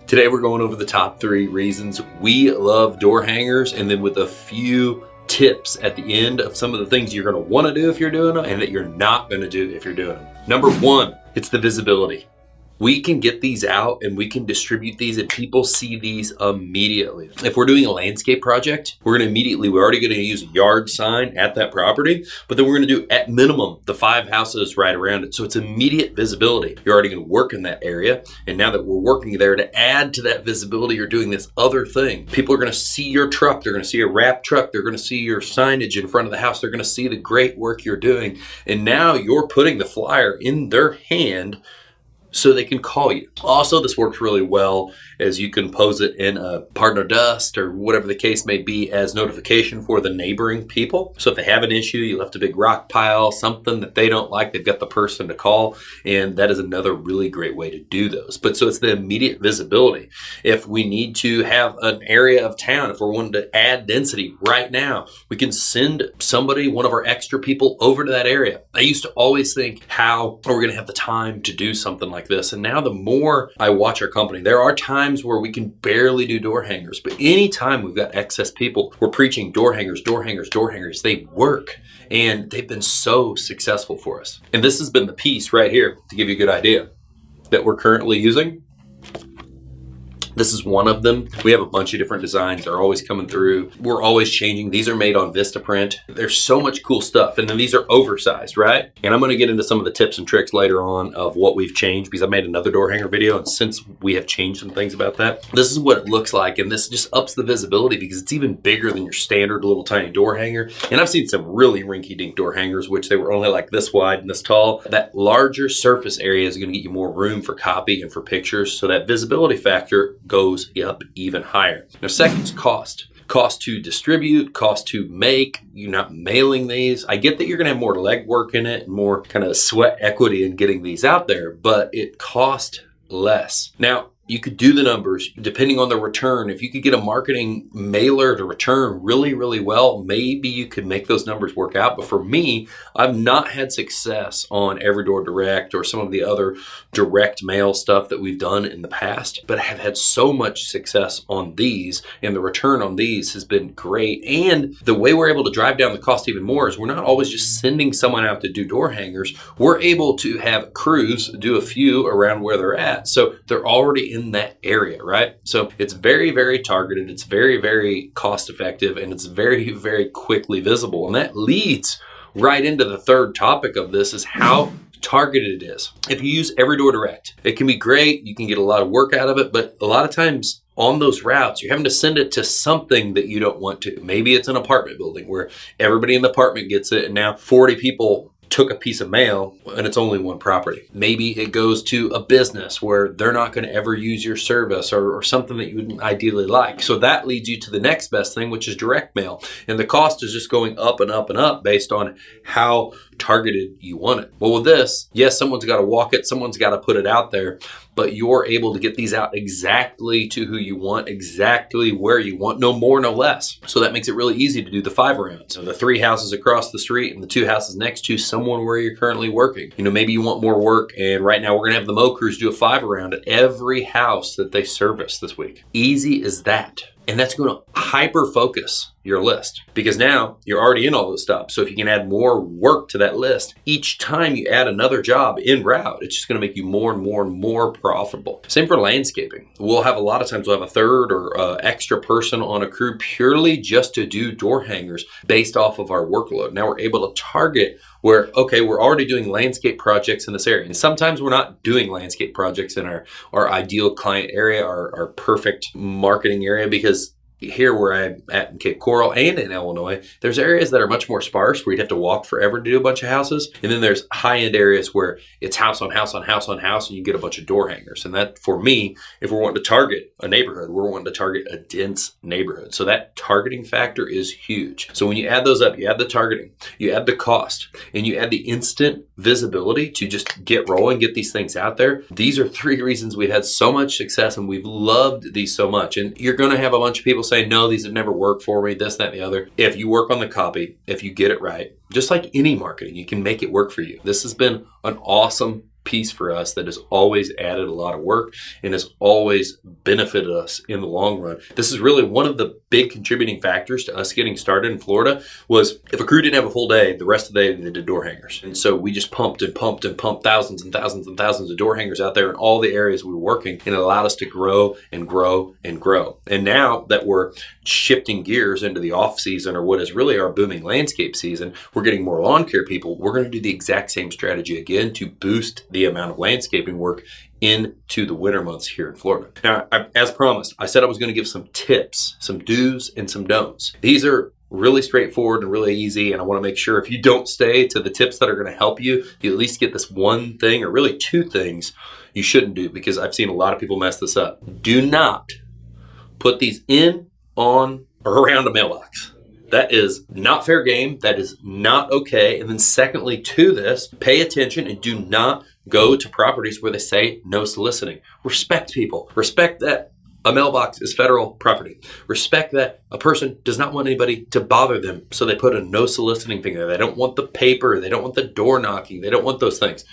Today we're going over the top 3 reasons we love door hangers, and then with a few tips at the end of some of the things you're going to want to do if you're doing them and that you're not going to do if you're doing them. Number 1, it's the visibility. We can get these out and we can distribute these and people see these immediately. If we're doing a landscape project, we're already going to use a yard sign at that property, but then we're going to do at minimum the 5 houses right around it. So it's immediate visibility. You're already going to work in that area. And now that we're working there, to add to that visibility, you're doing this other thing. People are going to see your truck. They're going to see a wrap truck. They're going to see your signage in front of the house. They're going to see the great work you're doing. And now you're putting the flyer in their hand so they can call you. Also, this works really well as you can pose it in a partner dust or whatever the case may be as notification for the neighboring people. So if they have an issue, you left a big rock pile, something that they don't like, they've got the person to call, and that is another really great way to do those. But so it's the immediate visibility. If we need to have an area of town, if we're wanting to add density right now, we can send somebody, one of our extra people, over to that area. I used to always think, how are we going to have the time to do something like this? And now the more I watch our company, there are times where we can barely do door hangers, but anytime we've got excess people, we're preaching door hangers, door hangers, door hangers. They work and they've been so successful for us. And this has been the piece right here to give you a good idea that we're currently using. This is one of them. We have a bunch of different designs. They're always coming through. We're always changing. These are made on Vistaprint. There's so much cool stuff. And then these are oversized, right? And I'm going to get into some of the tips and tricks later on of what we've changed because I made another door hanger video. And since we have changed some things about that, this is what it looks like. And this just ups the visibility because it's even bigger than your standard little tiny door hanger. And I've seen some really rinky-dink door hangers, which they were only like this wide and this tall. That larger surface area is going to get you more room for copy and for pictures. So that visibility factor goes up even higher. Now, second is cost. Cost to distribute, cost to make. You're not mailing these. I get that you're going to have more legwork in it, more kind of sweat equity in getting these out there, but it costs less. Now, you could do the numbers depending on the return. If you could get a marketing mailer to return really, really well, maybe you could make those numbers work out. But for me, I've not had success on Everydoor Direct or some of the other direct mail stuff that we've done in the past, but I have had so much success on these, and the return on these has been great. And the way we're able to drive down the cost even more is we're not always just sending someone out to do door hangers. We're able to have crews do a few around where they're at. So they're already in that area, right? So it's very, very targeted. It's very, very cost effective, and it's very, very quickly visible. And that leads right into the third topic of this is how targeted it is. If you use Everydoor Direct, it can be great. You can get a lot of work out of it, but a lot of times on those routes, you're having to send it to something that you don't want to. Maybe it's an apartment building where everybody in the apartment gets it, and now 40 people took a piece of mail and it's only one property. Maybe it goes to a business where they're not going to ever use your service or something that you would ideally like. So that leads you to the next best thing, which is direct mail. And the cost is just going up and up and up based on how targeted you want it. Well, with this, yes, someone's got to walk it, someone's got to put it out there, but you're able to get these out exactly to who you want, exactly where you want, no more, no less. So that makes it really easy to do the 5 rounds. So the 3 houses across the street and the 2 houses next to someone where you're currently working. You know, maybe you want more work, and right now we're going to have the Mo crews do a 5 round at every house that they service this week. Easy as that. And that's going to hyper focus your list because now you're already in all those stops. So if you can add more work to that list, each time you add another job in route, it's just going to make you more and more and more profitable. Same for landscaping. We'll have a lot of times we'll have a third or extra person on a crew purely just to do door hangers based off of our workload. Now we're able to target where, okay, we're already doing landscape projects in this area. And sometimes we're not doing landscape projects in our ideal client area, our perfect marketing area, because here where I'm at in Cape Coral and in Illinois, there's areas that are much more sparse where you'd have to walk forever to do a bunch of houses. And then there's high-end areas where it's house on house on house on house and you get a bunch of door hangers. And that, for me, if we're wanting to target a neighborhood, we're wanting to target a dense neighborhood. So that targeting factor is huge. So when you add those up, you add the targeting, you add the cost, and you add the instant visibility to just get rolling, get these things out there. These are 3 reasons we've had so much success and we've loved these so much. And you're going to have a bunch of people say, no, these have never worked for me, this, that, and the other. If you work on the copy, if you get it right, just like any marketing, you can make it work for you. This has been an awesome piece for us that has always added a lot of work and has always benefited us in the long run. This is really one of the big contributing factors to us getting started in Florida. Was if a crew didn't have a full day, the rest of the day they did door hangers. And so we just pumped and pumped and pumped thousands and thousands and thousands of door hangers out there in all the areas we were working, and it allowed us to grow and grow and grow. And now that we're shifting gears into the off season, or what is really our booming landscape season, we're getting more lawn care people. We're going to do the exact same strategy again to boost the amount of landscaping work into the winter months here in Florida. Now, as promised, I said I was going to give some tips, some do's and some don'ts. These are really straightforward and really easy, and I want to make sure if you don't stay to the tips that are going to help you, you at least get this one thing, or really two things you shouldn't do, because I've seen a lot of people mess this up. Do not put these in, on, or around a mailbox. That is not fair game. That is not okay. And then secondly to this, pay attention and do not go to properties where they say no soliciting. Respect people. Respect that a mailbox is federal property. Respect that a person does not want anybody to bother them, so they put a no soliciting thing there. They don't want the paper. They don't want the door knocking. They don't want those things.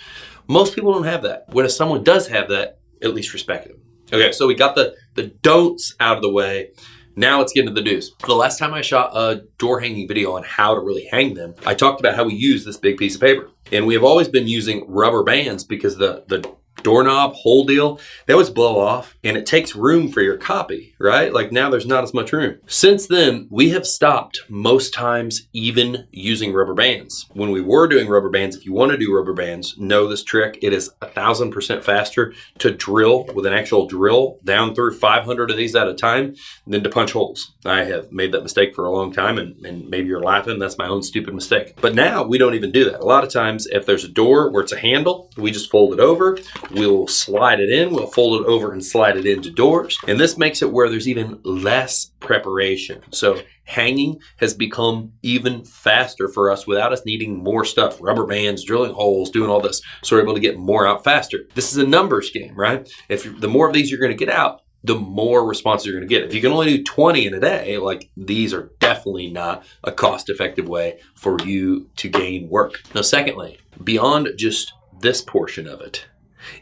Most people don't have that. When someone does have that, at least respect them. Okay, so we got the don'ts out of the way. Now let's get into the do's. The last time I shot a door hanging video on how to really hang them, I talked about how we use this big piece of paper. And we have always been using rubber bands because the doorknob hole deal, they always blow off and it takes room for your copy, right? Like now there's not as much room. Since then, we have stopped most times even using rubber bands. When we were doing rubber bands, if you want to do rubber bands, know this trick. It is 1,000% faster to drill with an actual drill down through 500 of these at a time than to punch holes. I have made that mistake for a long time, and maybe you're laughing. That's my own stupid mistake. But now we don't even do that. A lot of times if there's a door where it's a handle, we just fold it over. We'll slide it in, we'll fold it over and slide it into doors. And this makes it where there's even less preparation. So hanging has become even faster for us without us needing more stuff, rubber bands, drilling holes, doing all this. So we're able to get more out faster. This is a numbers game, right? If the more of these you're going to get out, the more responses you're going to get. If you can only do 20 in a day, like these are definitely not a cost-effective way for you to gain work. Now, secondly, beyond just this portion of it,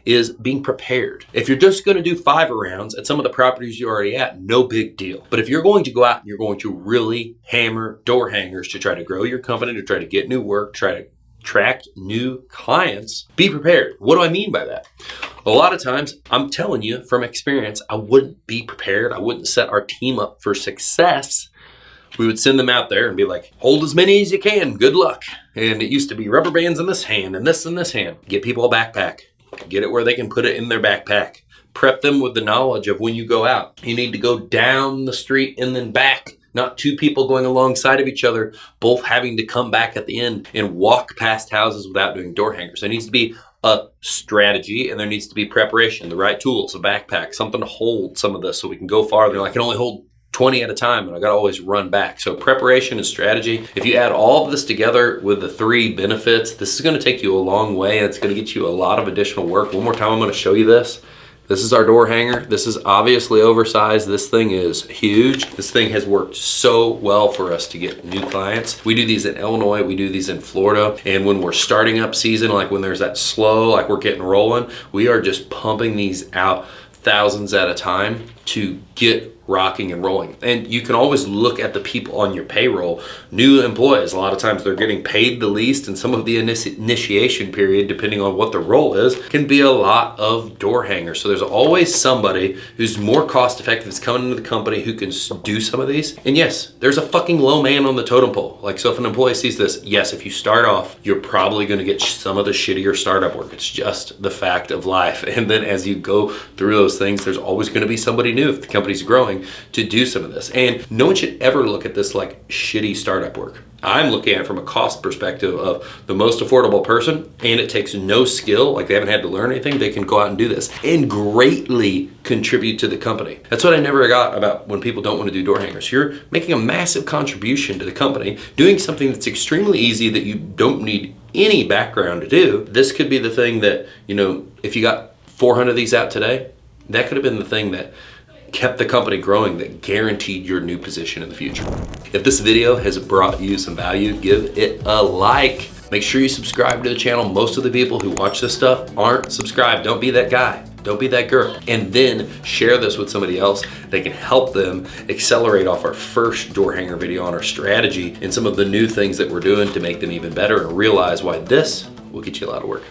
is being prepared. If you're just going to do 5 rounds at some of the properties you're already at, no big deal. But if you're going to go out and you're going to really hammer door hangers to try to grow your company, to try to get new work, try to attract new clients, be prepared. What do I mean by that? A lot of times, I'm telling you from experience, I wouldn't be prepared. I wouldn't set our team up for success. We would send them out there and be like, hold as many as you can. Good luck. And it used to be rubber bands in this hand and this in this hand. Get people a backpack. Get it where they can put it in their backpack. Prep them with the knowledge of when you go out, you need to go down the street and then back, not two people going alongside of each other, both having to come back at the end and walk past houses without doing door hangers. There needs to be a strategy and there needs to be preparation, the right tools, a backpack, something to hold some of this so we can go farther. I can only hold 20 at a time and I got to always run back. So preparation and strategy. If you add all of this together with the 3 benefits, this is going to take you a long way and it's going to get you a lot of additional work. One more time, I'm going to show you this. This is our door hanger. This is obviously oversized. This thing is huge. This thing has worked so well for us to get new clients. We do these in Illinois, we do these in Florida. And when we're starting up season, like when there's that slow, like we're getting rolling, we are just pumping these out thousands at a time to get rocking and rolling. And you can always look at the people on your payroll. New employees, a lot of times they're getting paid the least, and some of the initiation period, depending on what the role is, can be a lot of door hangers. So there's always somebody who's more cost effective that's coming into the company who can do some of these. And yes, there's a fucking low man on the totem pole. Like, so if an employee sees this, yes, if you start off, you're probably going to get some of the shittier startup work. It's just the fact of life. And then as you go through those things, there's always going to be somebody new if the company's growing to do some of this. And no one should ever look at this like shitty startup work. I'm looking at it from a cost perspective of the most affordable person, and it takes no skill, like they haven't had to learn anything. They can go out and do this and greatly contribute to the company. That's what I never got about when people don't want to do door hangers. You're making a massive contribution to the company, doing something that's extremely easy that you don't need any background to do. This could be the thing that, you know, if you got 400 of these out today, that could have been the thing that kept the company growing, that guaranteed your new position in the future. If this video has brought you some value, give it a like. Make sure you subscribe to the channel. Most of the people who watch this stuff aren't subscribed. Don't be that guy. Don't be that girl. And then share this with somebody else that can help them accelerate off our first door hanger video on our strategy and some of the new things that we're doing to make them even better, and realize why this will get you a lot of work.